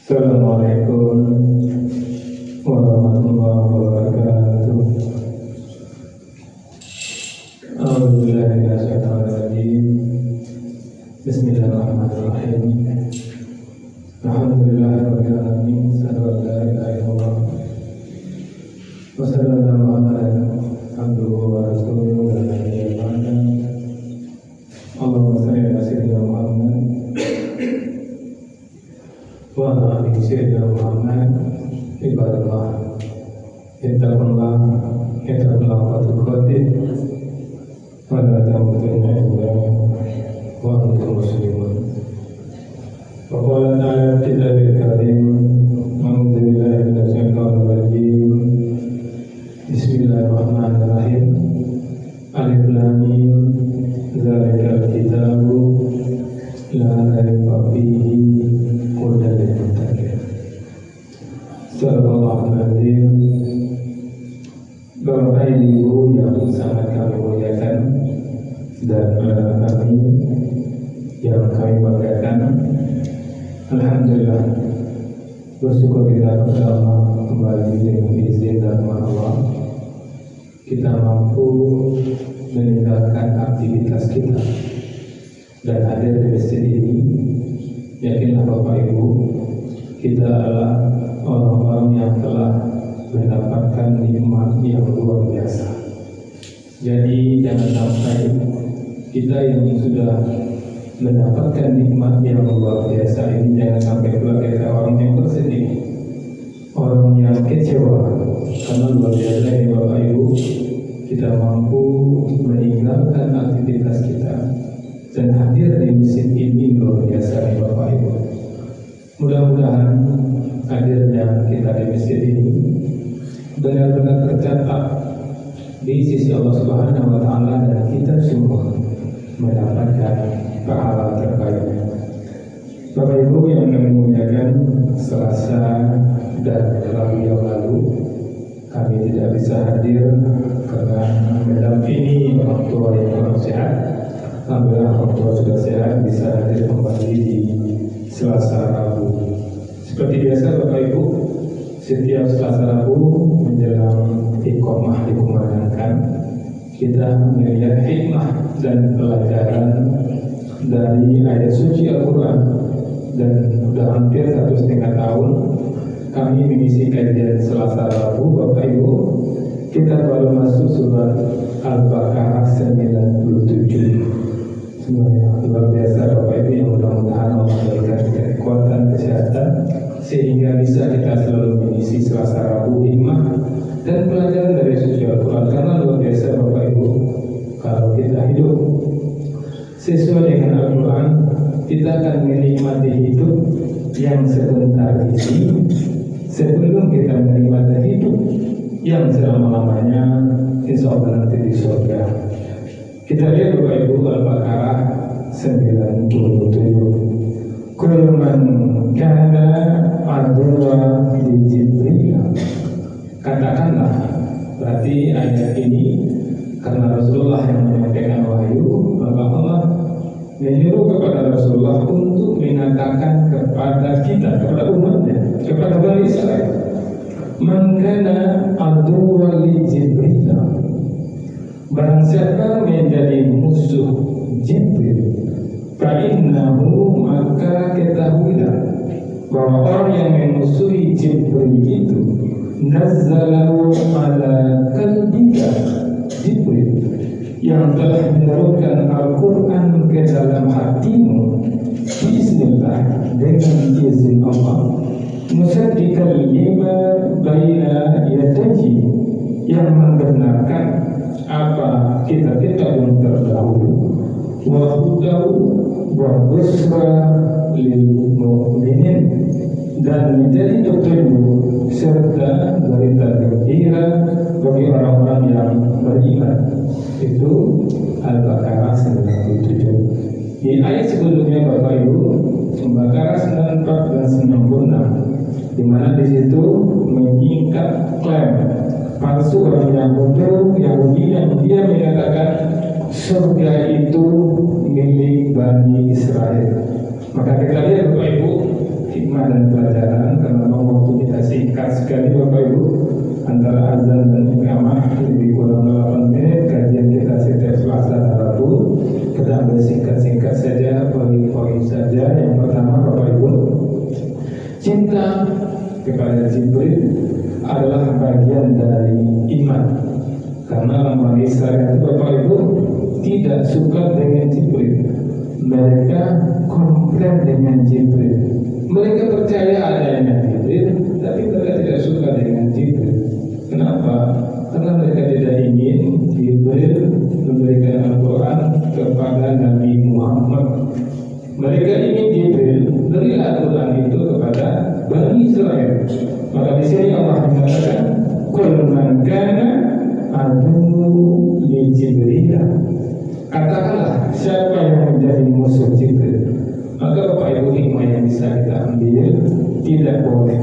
Assalamualaikum warahmatullahi wabarakatuh. A'udzubillahi minasyaitonir rajim. Bismillahirrahmanirrahim. Alhamdulillahirabbil alamin. Asyhadu an la ilaha illallah wa sallallahu ala Muhammadin abduhu wa rasuluhu la ilaha illallah. Allahumma shalli ala sayyidina Muhammad wa ala ali sayyidina Muhammad. Ibadallah, ittaqullah wa tuqatih wa la tamutunna illa wa antum muslimun. Wa qala ta'ala fi kitabil karim, a'udzu billahi minasyaitonir rajim. Bismillahirrahmanirrahim. Alif lam mim, zalikal kitabu la raiba fihi hudan lil muttaqin. Sallallahu alaihi. Bapak Ibu yang sangat kami muliakan dan kami yang kami banggakan, alhamdulillah, bersyukur kita kepada Allah kembali dengan izin dan Allah kita mampu meninggalkan aktivitas kita dan hadir di masjid ini. Yakinlah Bapak Ibu, kita adalah orang-orang yang telah mendapatkan nikmat yang luar biasa. Jadi jangan sampai kita yang sudah mendapatkan nikmat yang luar biasa ini, jangan sampai pula kita orang yang bersedih, orang yang kecewa. Karena luar biasa ini Bapak Ibu, kita mampu meninggalkan aktivitas kita dan hadir di masjid ini luar biasa nih Bapak Ibu. Mudah-mudahan hadirnya kita di masjid ini benar-benar tercatat di sisi Allah Subhanahu wa Ta'ala dan kita semua mendapatkan pahala terbaiknya. Bapak Ibu yang kami muliakan, Selasa dan Rabu yang lalu kami tidak bisa hadir karena mendampingi orang tua yang kurang sehat. Alhamdulillah orang tua sudah sehat, bisa hadir kembali di Selasa Rabu. Seperti biasa Bapak Ibu, setiap Selasa Rabu menjelang iqamah dikumandangkan, kita melihat hikmah dan pelajaran dari ayat suci Al-Quran. Dan sudah hampir 1,5 tahun kami mengisi kajian Selasa Rabu Bapak Ibu. Kita baru masuk surat Al-Baqarah 97. Semuanya luar biasa Bapak Ibu, yang mudah-mudahan Allah memberikan kekuatan, kesehatan sehingga bisa kita selalu mengisi Selasa Rabu hikmah dan pelajaran dari suci Al-Quran. Karena luar biasa Bapak Ibu, kalau kita hidup sesuai dengan Al-Quran, kita akan menikmati hidup yang sebentar ini sebelum kita menikmati hidup yang selama-lamanya insya Allah nanti di surga. Kita lihat Bapak Ibu Al-Baqarah 97. Kullu man kana aduwwa li Jibril. Katakanlah, berarti ayat ini karena Rasulullah yang menyampaikan wahyu, maka Allah menyuruh kepada Rasulullah untuk mengatakan kepada kita, kepada umatnya, kepada Bani Israel, man kana aduwwa li Jibril. Barang siapa menjadi musuh Jibril, fa'innahu, maka ketahuilah bahwa orang yang memusuhi Jibril itu nazzalahu ala qalbika, Jibril yang telah menurunkan Al-Quran ke dalam hatimu bismillah, dengan izin Allah, musaddiqal lima baina yadayhi, yang membenarkan apa kitab-kitab yang terdahulu, wa hudaw wa busra lil mu'minin, dan menjadi petunjuk serta berita gembira bagi orang-orang yang beriman. Itu Al-Baqarah 97. Di ayat sebelumnya Bapak Ibu, Al-Baqarah 94 dan 96, di mana di situ menyingkat klaim palsu orang Yahudi yang dia mengatakan surga itu milik Bani Israel. Maka kita lihat Bapak Ibu, hikmah dan pelajaran karena waktu kita singkat sekali Bapak Ibu, antara azan dan iqamah lebih kurang 8 menit. Kajian kita setiap Selasa dan Rabu. Kita ambil singkat-singkat saja, poin-poin saja. Yang pertama Bapak Ibu, cinta kepada Jibril adalah bagian dari iman. Karena orang Israel itu Bapak Ibu tidak suka dengan Jibril. Mereka komplain dengan Jibril. Mereka percaya adanya Jibril, tapi mereka tidak suka dengan Jibril. Kenapa? Karena mereka tidak ingin Jibril memberikan Al-Quran kepada Nabi Muhammad. Mereka ingin Jibril beri Al-Quran itu kepada Bani Israel. Maka di sini Allah mengatakan, "Qul man kana aduwwu li Jibril." Katakanlah siapa yang menjadi musuh Jibril. Maka Bapak Ibu, hikmah yang bisa kita ambil, tidak boleh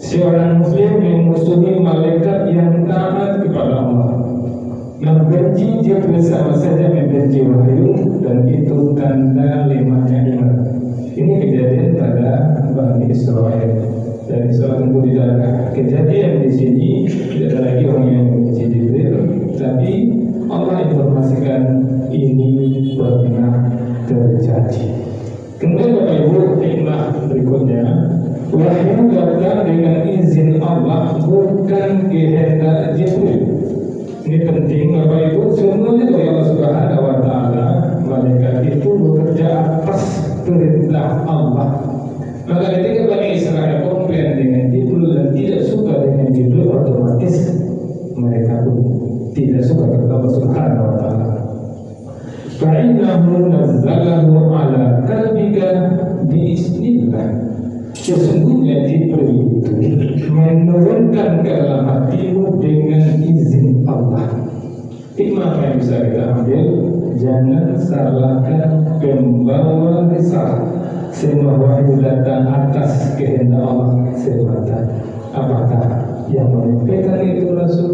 seorang muslim memusuhi malaikat yang taat kepada Allah. Membenci Jibril sama saja membenci wahyu, dan itu tanda lemahnya iman. Ini kejadian pada Bani Israel. Dan Israel tentu tidak ada kejadian di sini, tidak ada lagi orang yang membenci Jibril, tapi Allah informasikan ini pernah terjadi. Kemudian Bapak Ibu, hikmah berikutnya, wahyu datang dengan izin Allah, bukan kehendak Jibril. Ini penting Bapak Ibu, semuanya dari Allah Subhanahu wa Ta'ala. Malaikat itu bekerja atas perintah Allah. Maka ketika Bani Israel komplain dengan Jibril dan tidak suka dengan Jibril, otomatis mereka pun tidak suka kepada Allah Subhanahu wa Ta'ala. Fa'innahu nazzalahu ala qalbika biiznillah. Sesungguhnya Jibril itu menurunkan ke dalam hatimu dengan izin Allah. Hikmah yang bisa kita ambil, jangan salahkan pembawa risalah. Semua wahyu datang atas kehendak Allah semata. Apakah yang menyampaikan itu Rasul,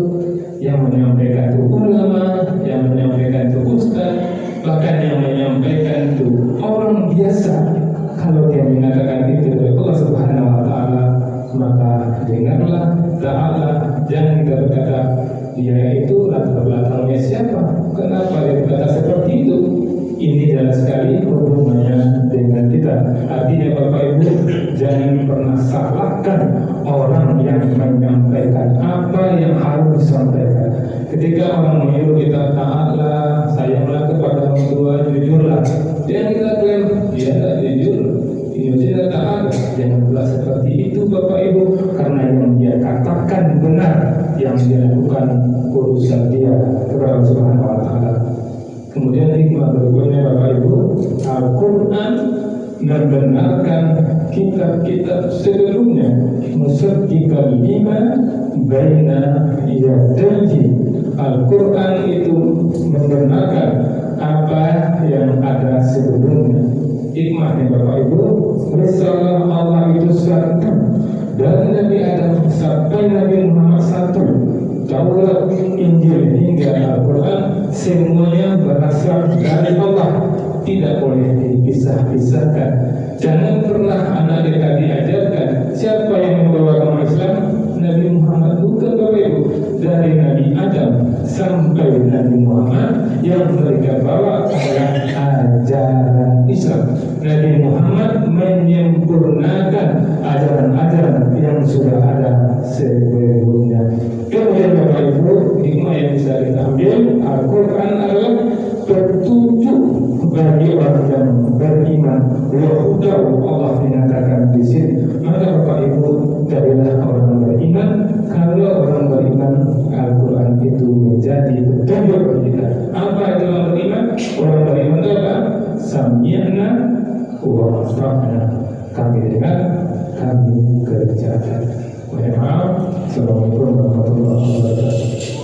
yang menyampaikan itu ulama, yang menyampaikan itu ustaz, bahkan yang menyampaikan itu orang biasa. Kalau dia mengatakan itu dari Allah Subhanahu wa Ta'ala, maka dengarlah, taatlah. Jangan kita berkata dia itu latar belakangnya siapa, kenapa dia berkata seperti itu. Ini jelas sekali hubungannya dengan kita. Artinya Bapak Ibu, jangan pernah salahkan orang yang menyampaikan apa yang harus disampaikan. Ketika orang menyuruh kita taatlah, sayanglah kepada orang tua, jujurlah, jangan kita klaim dia tidak jujur, dia tidak taat. Jangan pula seperti itu Bapak Ibu, karena yang dia katakan benar, yang dia lakukan urusan dia kepada Allah Subhanahu wa Ta'ala. Kemudian hikmah berikutnya Bapak Ibu, Al-Quran membenarkan kitab-kitab sebelumnya, musaddiqan lima baina yadayhi. Al-Quran itu membenarkan apa yang ada sebelumnya. Hikmahnya Bapak Ibu, risalah Allah itu satu, dari Nabi Adam sampai Nabi Muhammad satu. Taurat, Injil hingga Al-Quran semuanya berasal dari Allah, tidak boleh dipisah-pisahkan. Jangan pernah anak-anak diajarkan siapa yang membawa agama Islam. Nabi Muhammad bukan Bapak Ibu. Dari Nabi Adam sampai Nabi Muhammad yang mereka bawa adalah ajaran Islam. Nabi Muhammad menyempurnakan ajaran-ajaran yang sudah ada sebelumnya. Kemudian Bapak Ibu, hikmah yang bisa kita ambil, Al-Quran adalah petunjuk bagi orang yang beriman. Wahdahu, Allah menyatakan di sini. Maka Bapak Ibu, jadilah orang beriman. Kalau orang beriman, Al-Quran itu menjadi petunjuk bagi kita. Apa itu orang beriman? Orang beriman itu apa? Sami'na wa ata'na. Kami dengar, kami kerjakan. Mohon maaf. Assalamualaikum warahmatullahi wabarakatuh.